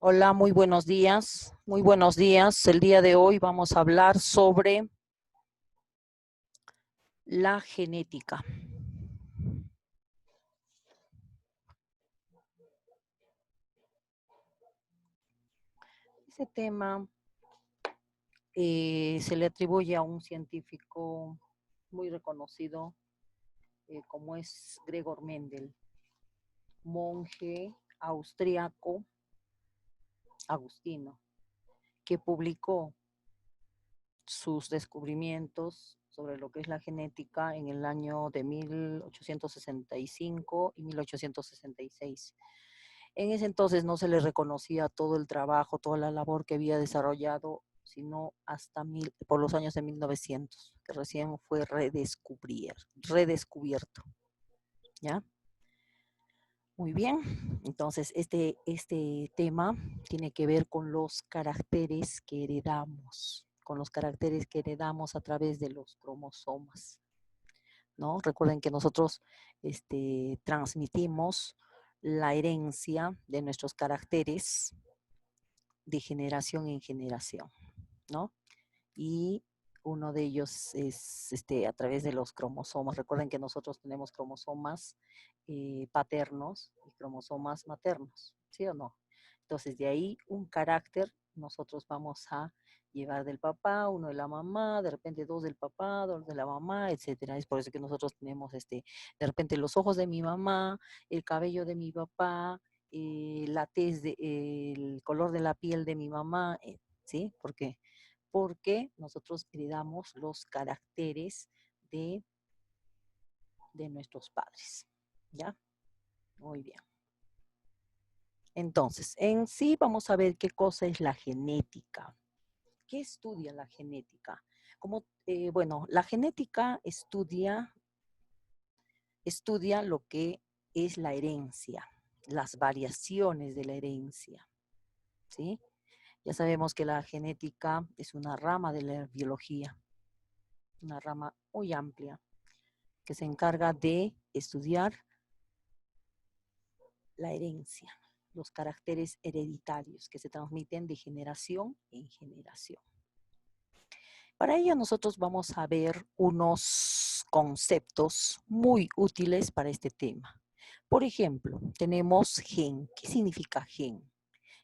Hola, muy buenos días. Muy buenos días. El día de hoy vamos a hablar sobre la genética. Ese tema se le atribuye a un científico muy reconocido como es Gregor Mendel, monje austriaco agustino, que publicó sus descubrimientos sobre lo que es la genética en el año de 1865 y 1866. En ese entonces no se le reconocía todo el trabajo, toda la labor que había desarrollado, sino hasta por los años de 1900, que recién fue redescubierto. ¿Ya? Muy bien, entonces este tema tiene que ver con los caracteres que heredamos, a través de los cromosomas, ¿no? Recuerden que nosotros transmitimos la herencia de nuestros caracteres de generación en generación, ¿no? Y uno de ellos es a través de los cromosomas. Recuerden que nosotros tenemos cromosomas paternos y cromosomas maternos, ¿sí o no? Entonces, de ahí un carácter nosotros vamos a llevar del papá, uno de la mamá, de repente dos del papá, dos de la mamá, etcétera. Es por eso que nosotros tenemos de repente los ojos de mi mamá, el cabello de mi papá, la tez el color de la piel de mi mamá, ¿sí? Porque nosotros heredamos los caracteres de nuestros padres, ¿ya? Muy bien. Entonces, en sí vamos a ver qué cosa es la genética. ¿Qué estudia la genética? Bueno, la genética estudia lo que es la herencia, las variaciones de la herencia, ¿sí? Ya sabemos que la genética es una rama de la biología, una rama muy amplia, que se encarga de estudiar la herencia, los caracteres hereditarios que se transmiten de generación en generación. Para ello nosotros vamos a ver unos conceptos muy útiles para este tema. Por ejemplo, tenemos gen. ¿Qué significa gen?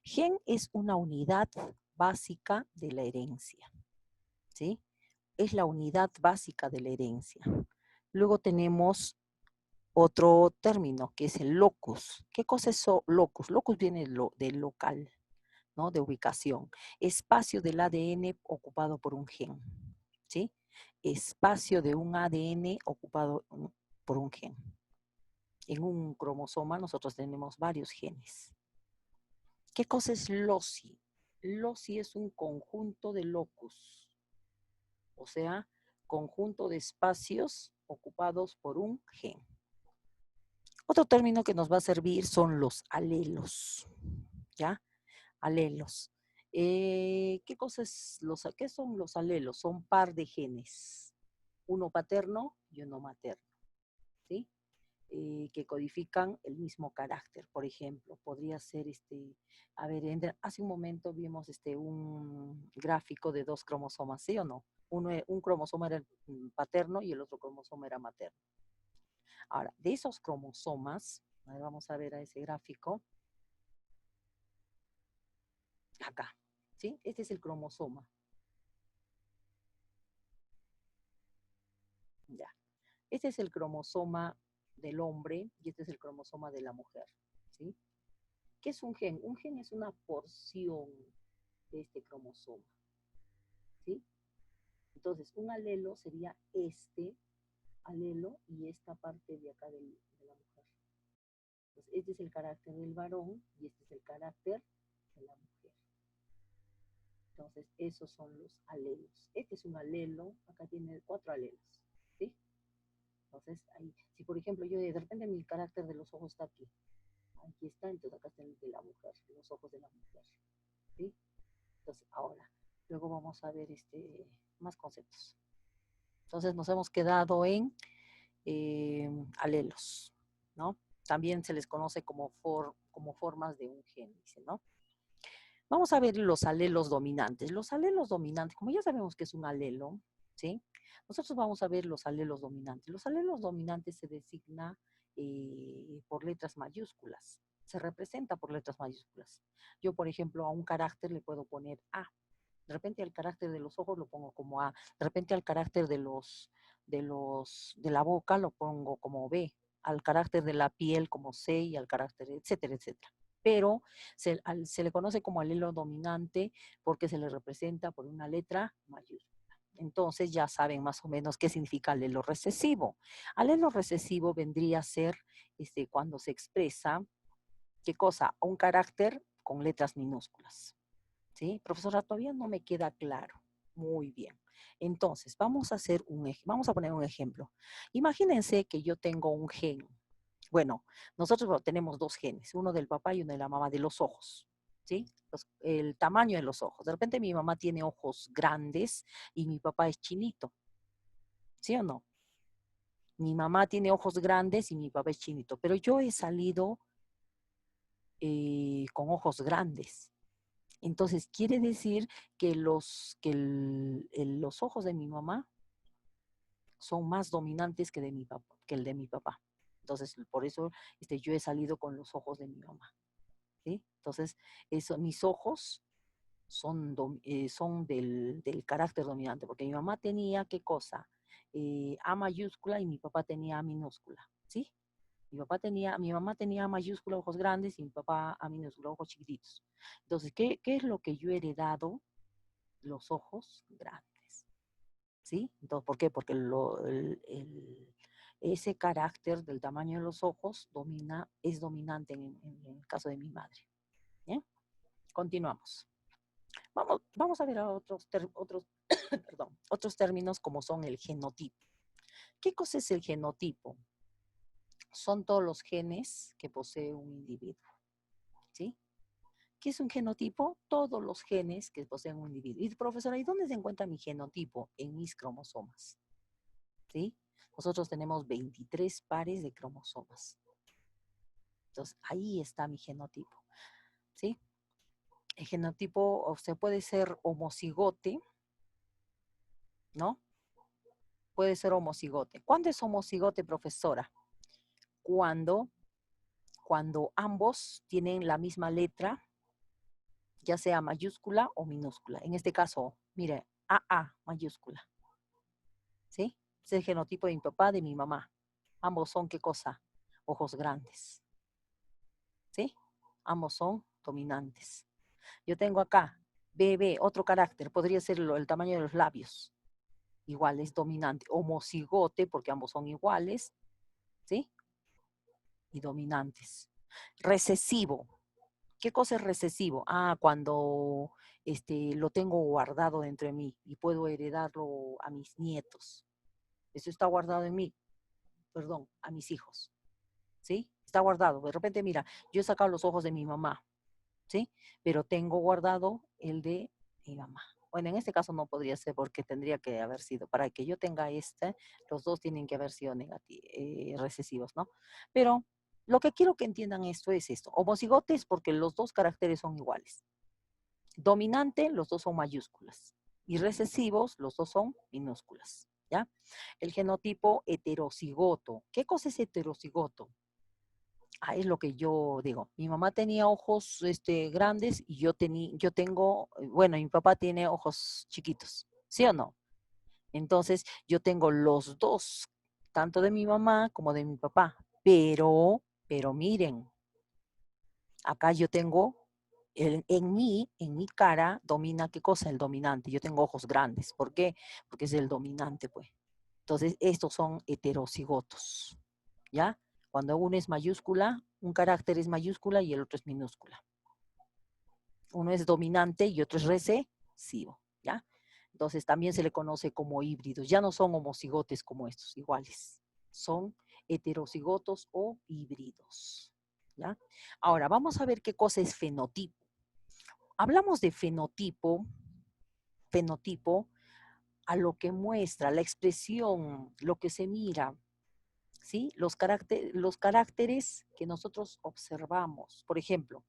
Gen es una unidad básica de la herencia, ¿sí? Es la unidad básica de la herencia. Luego tenemos otro término que es el locus. ¿Qué cosa es locus? Locus viene del local, ¿no? De ubicación. Espacio del ADN ocupado por un gen, ¿sí? Espacio de un ADN ocupado por un gen. En un cromosoma nosotros tenemos varios genes. ¿Qué cosa es loci? Loci es un conjunto de locus, o sea, conjunto de espacios ocupados por un gen. Otro término que nos va a servir son los alelos, ¿ya? Alelos. ¿Qué son los alelos? Son par de genes, uno paterno y uno materno, ¿sí? Que codifican el mismo carácter. Por ejemplo, podría ser hace un momento vimos un gráfico de dos cromosomas, ¿sí o no? Un cromosoma era paterno y el otro cromosoma era materno. Ahora, de esos cromosomas, vamos a ver a ese gráfico, acá, ¿sí? Este es el cromosoma. Ya. Este es el cromosoma del hombre y este es el cromosoma de la mujer, ¿sí? ¿Qué es un gen? Un gen es una porción de este cromosoma, ¿sí? Entonces, un alelo sería este alelo y esta parte de acá de la mujer. Entonces, este es el carácter del varón y este es el carácter de la mujer. Entonces, esos son los alelos. Este es un alelo, acá tiene 4 alelos, ¿sí? Entonces, ahí, si por ejemplo yo de repente mi carácter de los ojos está aquí está, entonces acá está el de la mujer, los ojos de la mujer, ¿sí? Entonces, ahora, luego vamos a ver más conceptos. Entonces, nos hemos quedado en alelos, ¿no? También se les conoce como formas de un gen, dice, ¿no? Vamos a ver los alelos dominantes. Los alelos dominantes, como ya sabemos que es un alelo, ¿sí? Nosotros vamos a ver los alelos dominantes. Los alelos dominantes se designa por letras mayúsculas. Se representa por letras mayúsculas. Yo, por ejemplo, a un carácter le puedo poner A. De repente al carácter de los ojos lo pongo como A. De repente al carácter de la boca lo pongo como B. Al carácter de la piel como C y al carácter, etcétera, etcétera. Pero se le conoce como alelo dominante porque se le representa por una letra mayúscula. Entonces ya saben más o menos qué significa alelo recesivo. Alelo recesivo vendría a ser cuando se expresa, ¿qué cosa? Un carácter con letras minúsculas. ¿Sí? Profesora, todavía no me queda claro. Muy bien. Entonces, vamos a poner un ejemplo. Imagínense que yo tengo un gen. Bueno, nosotros tenemos dos genes, uno del papá y uno de la mamá, de los ojos. ¿Sí? El tamaño de los ojos. De repente mi mamá tiene ojos grandes y mi papá es chinito. ¿Sí o no? Mi mamá tiene ojos grandes y mi papá es chinito, pero yo he salido con ojos grandes. Entonces, quiere decir que los ojos de mi mamá son más dominantes que, que el de mi papá. Entonces, por eso yo he salido con los ojos de mi mamá. ¿Sí? Entonces, mis ojos son del carácter dominante, porque mi mamá tenía, ¿qué cosa? A mayúscula y mi papá tenía A minúscula. ¿Sí? Mi mamá tenía A mayúscula, ojos grandes, y mi papá A minúscula, ojos chiquititos. Entonces, ¿qué es lo que yo he heredado? Los ojos grandes, ¿sí? Entonces, ¿por qué? Porque ese carácter del tamaño de los ojos es dominante en el caso de mi madre. ¿Bien? Continuamos. Vamos a ver perdón, otros términos como son el genotipo. ¿Qué cosa es el genotipo? Son todos los genes que posee un individuo, ¿sí? ¿Qué es un genotipo? Todos los genes que poseen un individuo. Y profesora, ¿y dónde se encuentra mi genotipo? En mis cromosomas. ¿Sí? Nosotros tenemos 23 pares de cromosomas. Entonces, ahí está mi genotipo. ¿Sí? El genotipo se puede ser homocigote, ¿no? Puede ser homocigote. ¿Cuándo es homocigote, profesora? Cuando, cuando ambos tienen la misma letra, ya sea mayúscula o minúscula. En este caso, mire, AA mayúscula. ¿Sí? Es el genotipo de mi papá, de mi mamá. Ambos son, ¿qué cosa? Ojos grandes. ¿Sí? Ambos son dominantes. Yo tengo acá BB, otro carácter, podría ser el tamaño de los labios. Igual es dominante. Homocigote, porque ambos son iguales, ¿sí? Y dominantes. Recesivo. ¿Qué cosa es recesivo? Ah, cuando lo tengo guardado dentro de mí y puedo heredarlo a mis nietos. Eso está guardado en mí, perdón, a mis hijos. ¿Sí? Está guardado. De repente, mira, yo he sacado los ojos de mi mamá, ¿sí? Pero tengo guardado el de mi mamá. Bueno, en este caso no podría ser porque tendría que haber sido, para que yo tenga los dos tienen que haber sido recesivos, ¿no? Pero lo que quiero que entiendan esto es esto. Homocigotes porque los dos caracteres son iguales. Dominante, los dos son mayúsculas. Y recesivos, los dos son minúsculas, ¿ya? El genotipo heterocigoto. ¿Qué cosa es heterocigoto? Es lo que yo digo. Mi mamá tenía ojos grandes y yo tengo, bueno, mi papá tiene ojos chiquitos, ¿sí o no? Entonces, yo tengo los dos, tanto de mi mamá como de mi papá. Pero miren, acá yo tengo, en mi cara, domina, ¿qué cosa? El dominante. Yo tengo ojos grandes. ¿Por qué? Porque es el dominante, pues. Entonces, estos son heterocigotos, ¿ya? Cuando uno es mayúscula, un carácter es mayúscula y el otro es minúscula. Uno es dominante y otro es recesivo, ¿ya? Entonces también se le conoce como híbridos. Ya no son homocigotes como estos, iguales. Son heterocigotos o híbridos, ¿ya? Ahora, vamos a ver qué cosa es fenotipo. Hablamos de fenotipo a lo que muestra, la expresión, lo que se mira, ¿sí? Los caracteres que nosotros observamos. Por ejemplo,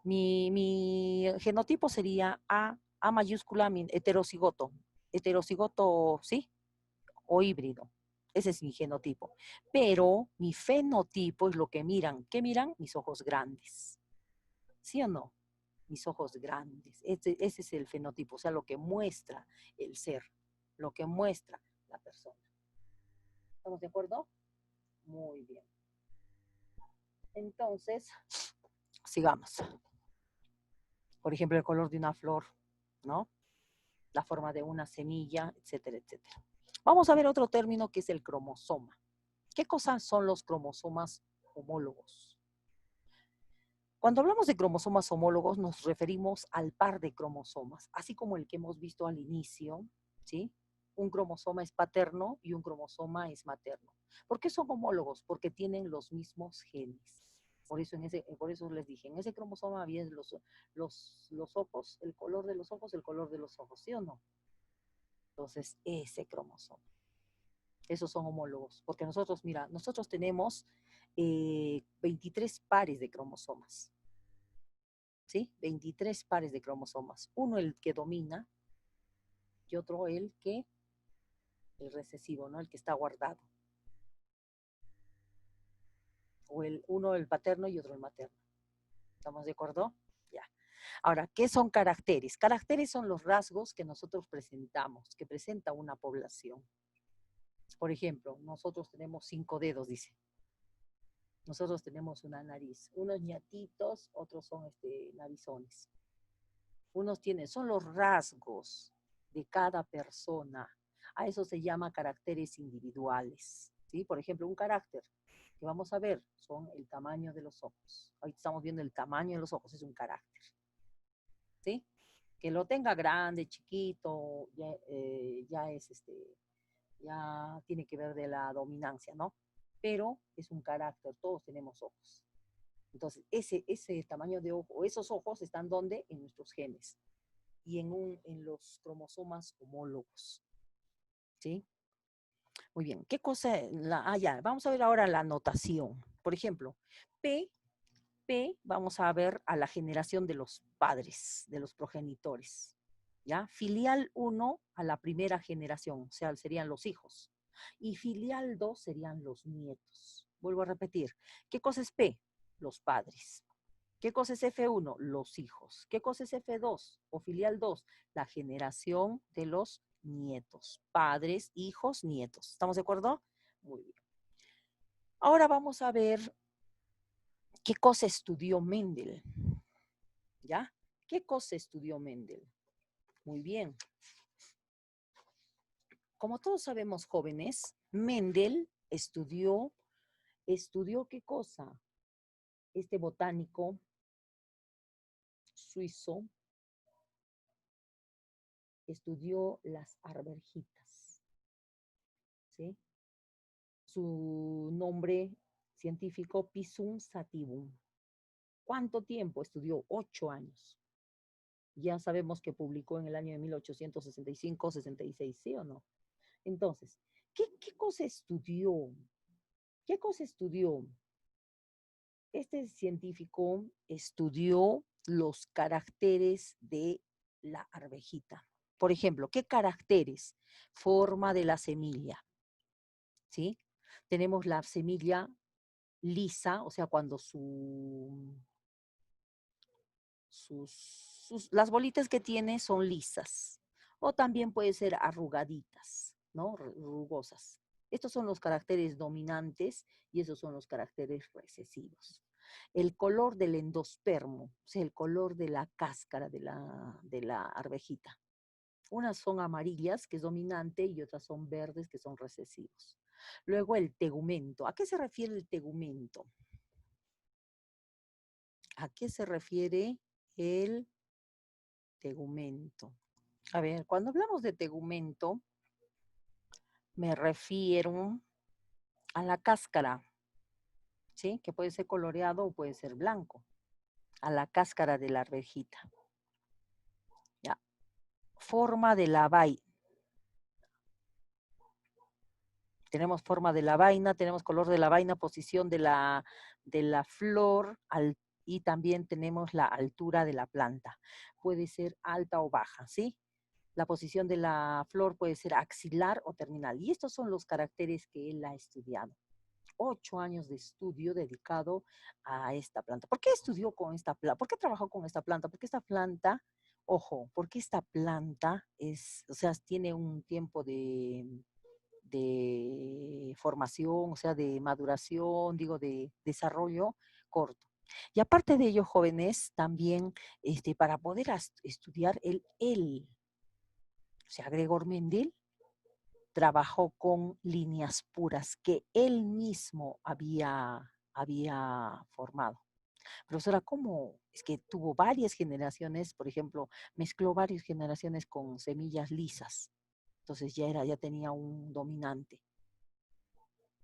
Mi genotipo sería A mayúscula, heterocigoto. Heterocigoto, ¿sí? O híbrido. Ese es mi genotipo. Pero mi fenotipo es lo que miran. ¿Qué miran? Mis ojos grandes. ¿Sí o no? Mis ojos grandes. Ese es el fenotipo, o sea, lo que muestra el ser, lo que muestra la persona. ¿Estamos de acuerdo? Muy bien. Entonces, sigamos. Por ejemplo, el color de una flor, ¿no? La forma de una semilla, etcétera, etcétera. Vamos a ver otro término que es el cromosoma. ¿Qué cosas son los cromosomas homólogos? Cuando hablamos de cromosomas homólogos nos referimos al par de cromosomas, así como el que hemos visto al inicio, ¿sí? Un cromosoma es paterno y un cromosoma es materno. ¿Por qué son homólogos? Porque tienen los mismos genes. Por eso les dije, en ese cromosoma había los ojos, el color de los ojos, el color de los ojos, ¿sí o no? Entonces, ese cromosoma. Esos son homólogos. Porque nosotros, mira, nosotros tenemos 23 pares de cromosomas. ¿Sí? 23 pares de cromosomas. Uno el que domina y otro el recesivo, ¿no? El que está guardado. Uno el paterno y otro el materno. ¿Estamos de acuerdo? Ya. Ahora, ¿qué son caracteres? Caracteres son los rasgos que nosotros presentamos, que presenta una población. Por ejemplo, nosotros tenemos 5 dedos, dice. Nosotros tenemos una nariz. Unos ñatitos, otros son narizones. Son los rasgos de cada persona. A eso se llama caracteres individuales. ¿Sí? Por ejemplo, un carácter que vamos a ver son el tamaño de los ojos. Ahí estamos viendo el tamaño de los ojos, es un carácter. ¿Sí? Que lo tenga grande, chiquito, ya tiene que ver de la dominancia, ¿no? Pero es un carácter, todos tenemos ojos. Entonces, ese tamaño de ojo, esos ojos están ¿dónde? En nuestros genes y en los cromosomas homólogos. ¿Sí? Muy bien. ¿Qué cosa? Ya, vamos a ver ahora la notación. Por ejemplo, P, vamos a ver a la generación de los padres, de los progenitores. ¿Ya? Filial 1 a la primera generación, o sea, serían los hijos. Y filial 2 serían los nietos. Vuelvo a repetir. ¿Qué cosa es P? Los padres. ¿Qué cosa es F1? Los hijos. ¿Qué cosa es F2 o filial 2? La generación de los nietos. Padres, hijos, nietos. ¿Estamos de acuerdo? Muy bien. Ahora vamos a ver qué cosa estudió Mendel. ¿Ya? ¿Qué cosa estudió Mendel? Muy bien. Como todos sabemos, jóvenes, Mendel estudió ¿qué cosa? Este botánico suizo estudió las arvejitas, ¿sí? Su nombre científico Pisum sativum. ¿Cuánto tiempo estudió? 8 años. Ya sabemos que publicó en el año de 1865-66, ¿sí o no? Entonces, ¿qué cosa estudió? ¿Qué cosa estudió? Este científico estudió los caracteres de la arvejita. Por ejemplo, ¿qué caracteres? Forma de la semilla, ¿sí? Tenemos la semilla lisa, o sea, cuando las bolitas que tiene son lisas. O también puede ser arrugaditas, ¿no? Rugosas. Estos son los caracteres dominantes y esos son los caracteres recesivos. El color del endospermo, o sea, el color de la cáscara de la arvejita. Unas son amarillas, que es dominante, y otras son verdes, que son recesivos. Luego el tegumento. ¿A qué se refiere el tegumento? ¿A qué se refiere el tegumento? A ver, cuando hablamos de tegumento, me refiero a la cáscara, ¿sí? Que puede ser coloreado o puede ser blanco. A la cáscara de la arvejita. Ya. Forma de la vaina. Tenemos forma de la vaina, tenemos color de la vaina, posición de la flor, y también tenemos la altura de la planta. Puede ser alta o baja, ¿sí? La posición de la flor puede ser axilar o terminal. Y estos son los caracteres que él ha estudiado. 8 años de estudio dedicado a esta planta. ¿Por qué estudió con esta planta? ¿Por qué trabajó con esta planta? Porque esta planta, ojo, porque esta planta es, o sea, tiene un tiempo de formación, o sea, de maduración, digo, de desarrollo corto. Y aparte de ello, jóvenes, también para poder estudiar o sea, Gregor Mendel, trabajó con líneas puras que él mismo había formado. Profesora, ¿cómo? Es que tuvo varias generaciones, por ejemplo, mezcló varias generaciones con semillas lisas. Entonces ya tenía un dominante,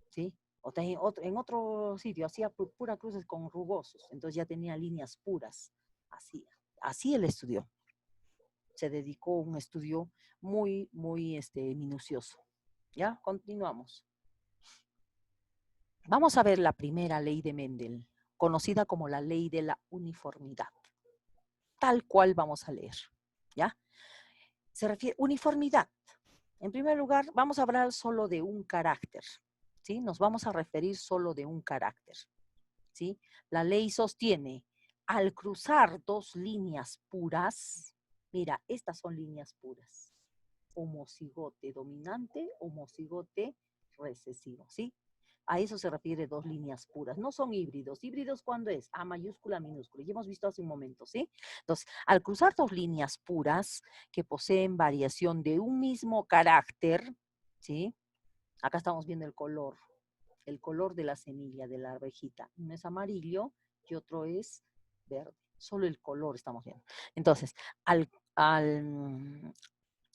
¿sí? En otro sitio hacía pura cruces con rugosos, entonces ya tenía líneas puras. Así él estudió. Se dedicó a un estudio muy minucioso. ¿Ya? Continuamos. Vamos a ver la primera ley de Mendel, conocida como la ley de la uniformidad. Tal cual vamos a leer, ¿ya? Se refiere a uniformidad. En primer lugar, vamos a hablar solo de un carácter, ¿sí? Nos vamos a referir solo de un carácter, ¿sí? La ley sostiene, al cruzar dos líneas puras, mira, estas son líneas puras, homocigote dominante, homocigote recesivo, ¿sí? A eso se refiere dos líneas puras. No son híbridos. ¿Híbridos cuándo es? A mayúscula, minúscula. Ya hemos visto hace un momento, ¿sí? Entonces, al cruzar dos líneas puras que poseen variación de un mismo carácter, ¿sí? Acá estamos viendo el color de la semilla, de la arvejita. Uno es amarillo y otro es verde. Solo el color estamos viendo. Entonces, al, al,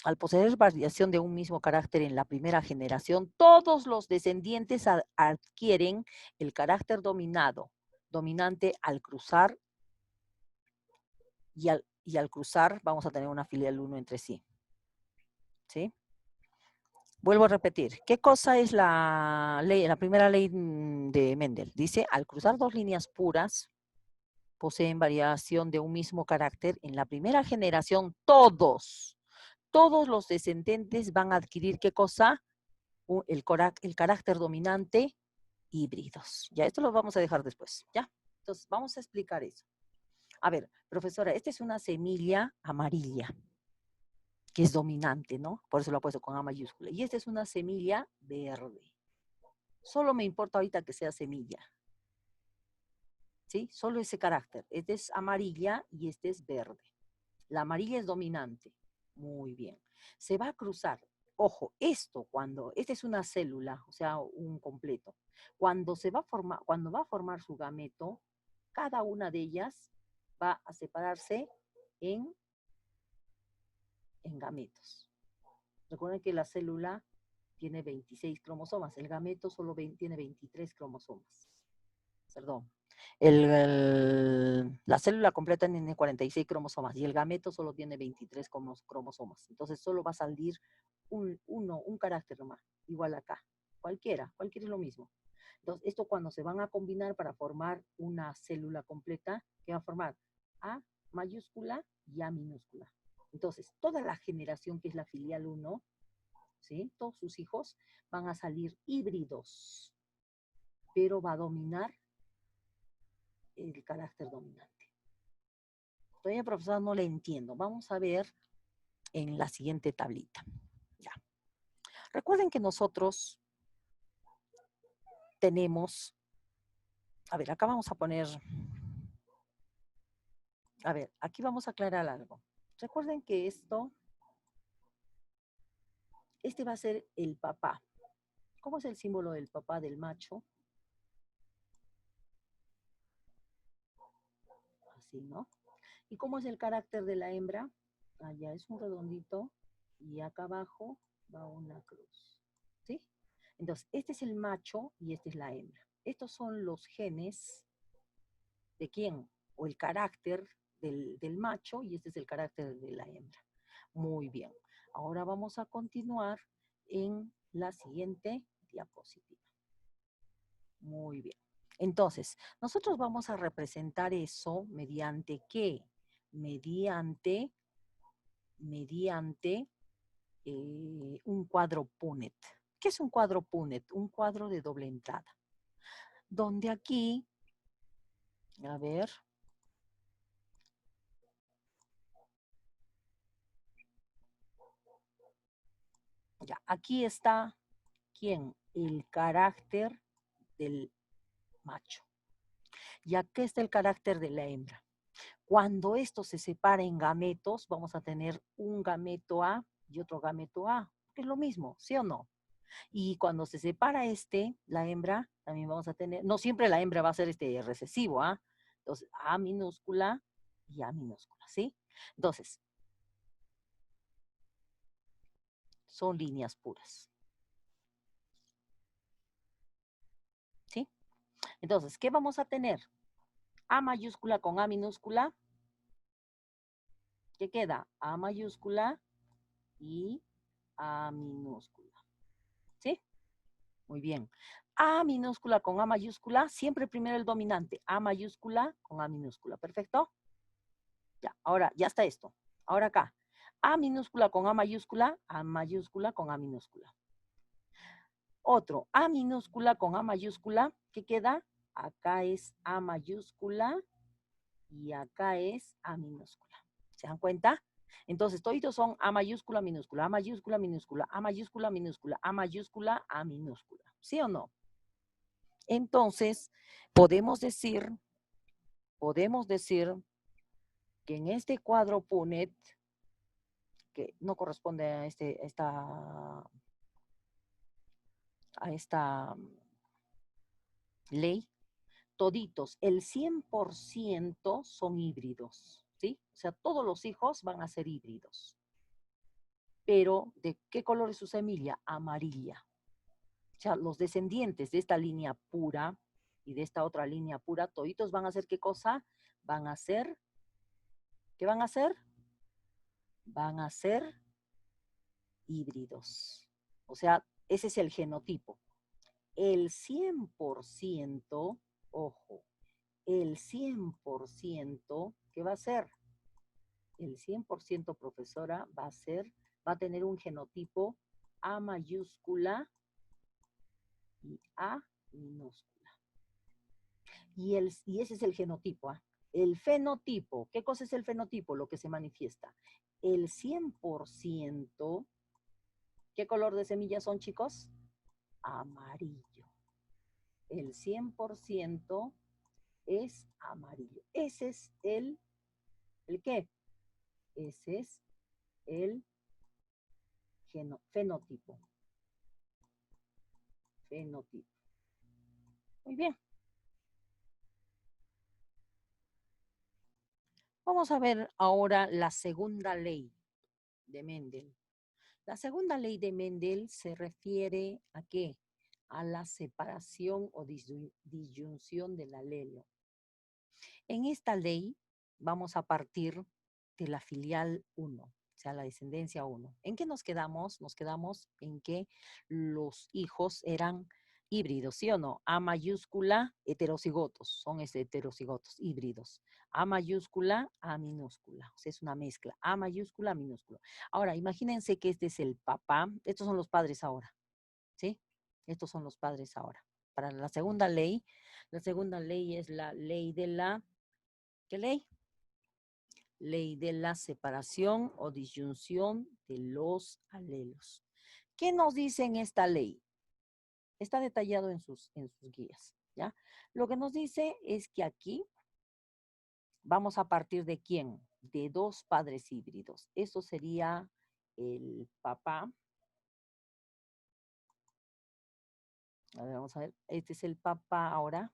al poseer variación de un mismo carácter en la primera generación, todos los descendientes adquieren el carácter dominante al cruzar y al cruzar vamos a tener una filial 1 entre sí. ¿Sí? Vuelvo a repetir, ¿qué cosa es la primera ley de Mendel? Dice, al cruzar dos líneas puras, poseen variación de un mismo carácter, en la primera generación todos los descendentes van a adquirir ¿qué cosa? El carácter dominante, híbridos. Ya, esto lo vamos a dejar después, ¿ya? Entonces, vamos a explicar eso. A ver, profesora, esta es una semilla amarilla, que es dominante, ¿no? Por eso lo he puesto con A mayúscula. Y esta es una semilla verde. Solo me importa ahorita que sea semilla, ¿sí? Solo ese carácter. Este es amarilla y este es verde. La amarilla es dominante. Muy bien. Se va a cruzar. Ojo, esta es una célula, o sea, un completo. Cuando va a formar su gameto, cada una de ellas va a separarse en, en gametos. Recuerden que la célula tiene 26 cromosomas, el gameto solo tiene 23 cromosomas. Perdón. La célula completa tiene 46 cromosomas y el gameto solo tiene 23 cromosomas. Entonces solo va a salir un carácter nomás, igual acá. Cualquiera es lo mismo. Entonces, esto cuando se van a combinar para formar una célula completa, ¿qué va a formar? A mayúscula y A minúscula. Entonces, toda la generación que es la filial 1, ¿sí? Todos sus hijos van a salir híbridos, pero va a dominar el carácter dominante. Todavía, profesora, no le entiendo. Vamos a ver en la siguiente tablita. Ya. Recuerden que nosotros tenemos, a ver, acá vamos a poner, a ver, aquí vamos a aclarar algo. Recuerden que este va a ser el papá. ¿Cómo es el símbolo del papá del macho? Así, ¿no? ¿Y cómo es el carácter de la hembra? Allá es un redondito y acá abajo va una cruz. ¿Sí? Entonces, este es el macho y esta es la hembra. Estos son los genes de quién, o el carácter del macho y este es el carácter de la hembra. Muy bien. Ahora vamos a continuar en la siguiente diapositiva. Muy bien. Entonces, nosotros vamos a representar eso mediante ¿qué? Mediante un cuadro Punnett. ¿Qué es un cuadro Punnett? Un cuadro de doble entrada. Donde aquí, a ver, ya, aquí está, ¿quién? El carácter del macho. Y aquí está el carácter de la hembra. Cuando esto se separa en gametos, vamos a tener un gameto A y otro gameto A. Es lo mismo, ¿sí o no? Y cuando se separa la hembra, también vamos a tener, no siempre la hembra va a ser recesivo, ¿ah? Entonces, A minúscula y A minúscula, ¿sí? Entonces, son líneas puras, ¿sí? Entonces, ¿qué vamos a tener? A mayúscula con A minúscula, ¿qué queda? A mayúscula y A minúscula, ¿sí? Muy bien. A minúscula con A mayúscula, siempre primero el dominante. A mayúscula con A minúscula. ¿Perfecto? Ya, ahora, ya está esto. Ahora acá. A minúscula con A mayúscula con A minúscula. Otro, A minúscula con A mayúscula, ¿qué queda? Acá es A mayúscula y acá es A minúscula. ¿Se dan cuenta? Entonces, toditos son A mayúscula, minúscula, A mayúscula, minúscula, A mayúscula, minúscula, A mayúscula, A minúscula. ¿Sí o no? Entonces, podemos decir que en este cuadro Punnett, que no corresponde a esta ley, toditos, el 100% son híbridos, ¿sí? O sea, todos los hijos van a ser híbridos. Pero, ¿de qué color es su semilla? Amarilla. O sea, los descendientes de esta línea pura y de esta otra línea pura, toditos van a ser ¿qué cosa? Van a ser, ¿qué van a hacer? Van a ser híbridos. O sea, ese es el genotipo. El 100%, ojo, el 100%, ¿qué va a ser? El 100%, profesora, va a tener un genotipo A mayúscula y A minúscula. Y ese es el genotipo. ¿Ah? El fenotipo, ¿qué cosa es el fenotipo? Lo que se manifiesta. El 100%, ¿qué color de semillas son, chicos? Amarillo. El 100% es amarillo. Ese es ¿el qué? Ese es el fenotipo. Fenotipo. Muy bien. Vamos a ver ahora la segunda ley de Mendel. La segunda ley de Mendel se refiere ¿a qué? A la separación o disyunción del alelo. En esta ley vamos a partir de la filial 1, o sea, la descendencia 1. ¿En qué nos quedamos? Nos quedamos en que los hijos eran híbridos, ¿sí o no? A mayúscula, heterocigotos, son heterocigotos, híbridos. A mayúscula, A minúscula, o sea, es una mezcla. A mayúscula, A minúscula. Ahora, imagínense que este es el papá, estos son los padres ahora, ¿sí? Estos son los padres ahora. Para la segunda ley es la ley de la, ¿qué ley? Ley de la separación o disyunción de los alelos. ¿Qué nos dice en esta ley? Está detallado en sus guías, ¿ya? Lo que nos dice es que aquí vamos a partir de quién? De dos padres híbridos. Eso sería el papá. A ver, vamos a ver. Este es el papá ahora.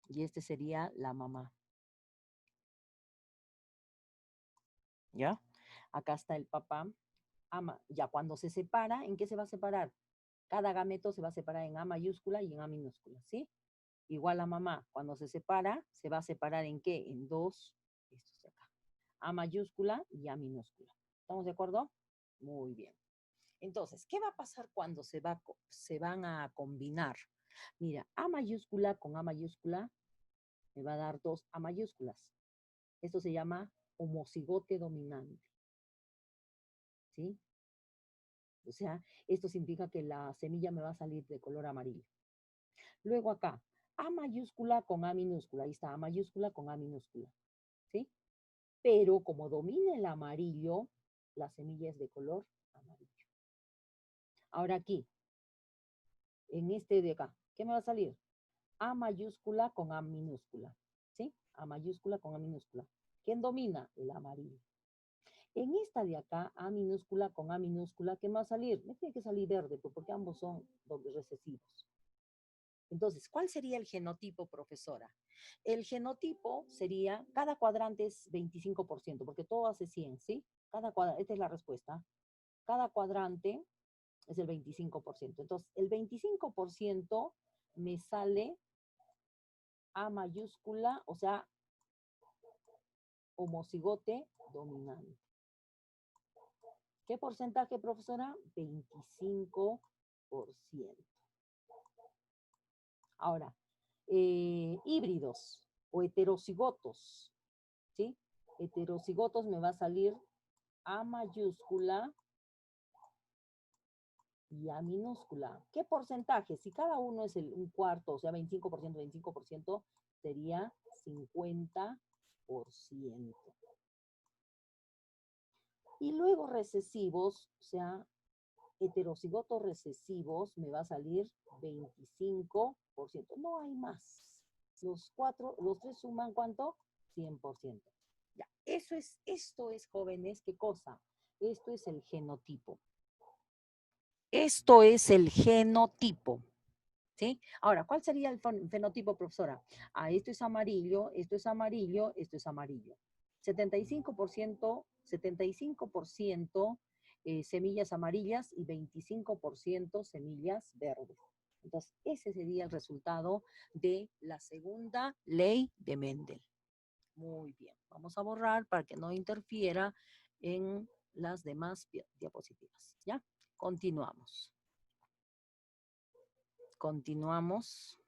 Y este sería la mamá. ¿Ya? Acá está el papá. Ya cuando se separa, ¿en qué se va a separar? Cada gameto se va a separar en A mayúscula y en A minúscula, ¿sí? Igual la mamá, cuando se separa, se va a separar en qué? En dos, estos de acá. A mayúscula y A minúscula. ¿Estamos de acuerdo? Muy bien. Entonces, ¿qué va a pasar cuando se van a combinar? Mira, A mayúscula con A mayúscula me va a dar dos A mayúsculas. Esto se llama homocigote dominante, ¿sí? O sea, esto significa que la semilla me va a salir de color amarillo. Luego acá, A mayúscula con A minúscula. Ahí está, A mayúscula con A minúscula, ¿sí? Pero como domina el amarillo, la semilla es de color amarillo. Ahora aquí, en este de acá, ¿qué me va a salir? A mayúscula con A minúscula, ¿sí? A mayúscula con A minúscula. ¿Quién domina? El amarillo. En esta de acá, A minúscula con A minúscula, ¿qué me va a salir? Me tiene que salir verde, porque ambos son dobles recesivos. Entonces, ¿cuál sería el genotipo, profesora? El genotipo sería, cada cuadrante es 25%, porque todo hace 100, ¿sí? Esta es la respuesta. Cada cuadrante es el 25%. Entonces, el 25% me sale A mayúscula, o sea, homocigote dominante. ¿Qué porcentaje, profesora? 25%. Ahora, híbridos o heterocigotos, ¿sí? Heterocigotos me va a salir A mayúscula y A minúscula. ¿Qué porcentaje? Si cada uno es un cuarto, o sea, 25%, sería 50%. Y luego recesivos, o sea, heterocigotos recesivos, me va a salir 25%. No hay más. Los tres suman ¿cuánto? 100%. Ya, esto es, jóvenes, ¿qué cosa? Esto es el genotipo. Esto es el genotipo. ¿Sí? Ahora, ¿cuál sería el fenotipo, profesora? Ah, esto es amarillo, esto es amarillo, esto es amarillo. 75%, 75% semillas amarillas y 25% semillas verdes. Entonces, ese sería el resultado de la segunda ley de Mendel. Muy bien, vamos a borrar para que no interfiera en las demás diapositivas. ¿Ya? Continuamos. Continuamos.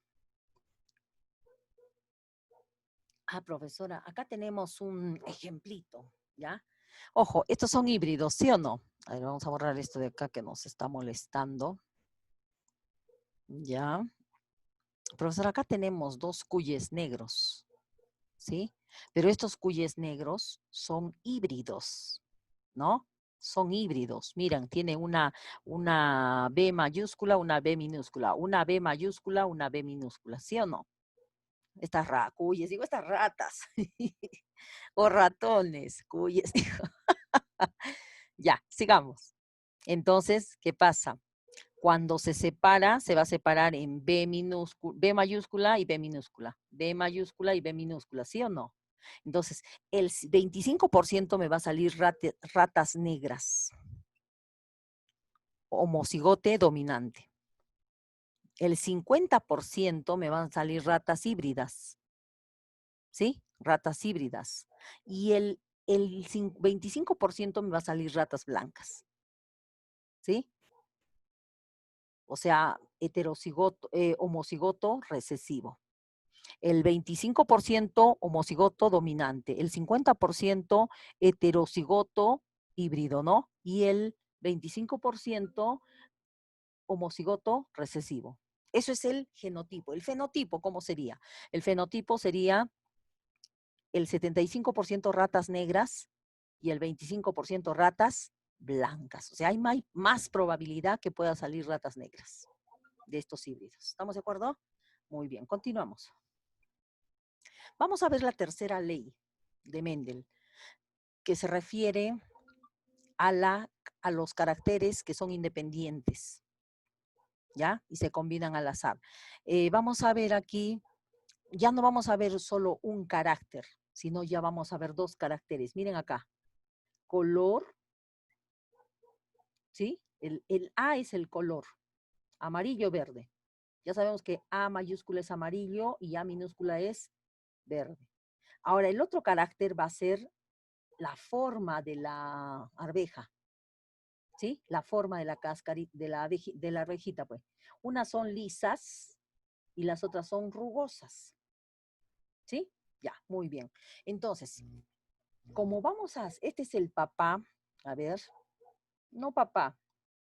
Ah, profesora, acá tenemos un ejemplito, ¿ya? Ojo, estos son híbridos, ¿sí o no? A ver, vamos a borrar esto de acá que nos está molestando. ¿Ya? Profesora, acá tenemos dos cuyes negros, ¿sí? Pero estos cuyes negros son híbridos, ¿no? Son híbridos. Miren, tiene una B mayúscula, una B minúscula, una B mayúscula, una B minúscula, ¿sí o no? Estas cuyes, digo, estas ratas. O ratones, cuyes. Ya, sigamos. Entonces, ¿qué pasa? Cuando se separa, se va a separar en B mayúscula y B minúscula. B mayúscula y B minúscula, ¿sí o no? Entonces, el 25% me va a salir ratas negras. Homocigote dominante. El 50% me van a salir ratas híbridas. ¿Sí? Ratas híbridas. Y el 25% me va a salir ratas blancas. ¿Sí? O sea, heterocigoto, homocigoto recesivo. El 25% homocigoto dominante, el 50% heterocigoto híbrido, ¿no? Y el 25% homocigoto recesivo. Eso es el genotipo. El fenotipo, ¿cómo sería? El fenotipo sería el 75% ratas negras y el 25% ratas blancas. O sea, hay más probabilidad que pueda salir ratas negras de estos híbridos. ¿Estamos de acuerdo? Muy bien, continuamos. Vamos a ver la tercera ley de Mendel, que se refiere a los caracteres que son independientes, ¿ya? Y se combinan al azar. Vamos a ver aquí, ya no vamos a ver solo un carácter, sino ya vamos a ver dos caracteres. Miren acá, color, ¿sí? El A es el color, amarillo-verde. Ya sabemos que A mayúscula es amarillo y A minúscula es verde. Ahora, el otro carácter va a ser la forma de la arveja, ¿sí? La forma de la cascarita, de la abejita, pues. Unas son lisas y las otras son rugosas. ¿Sí? Ya, muy bien. Entonces, como este es el papá, a ver, no papá,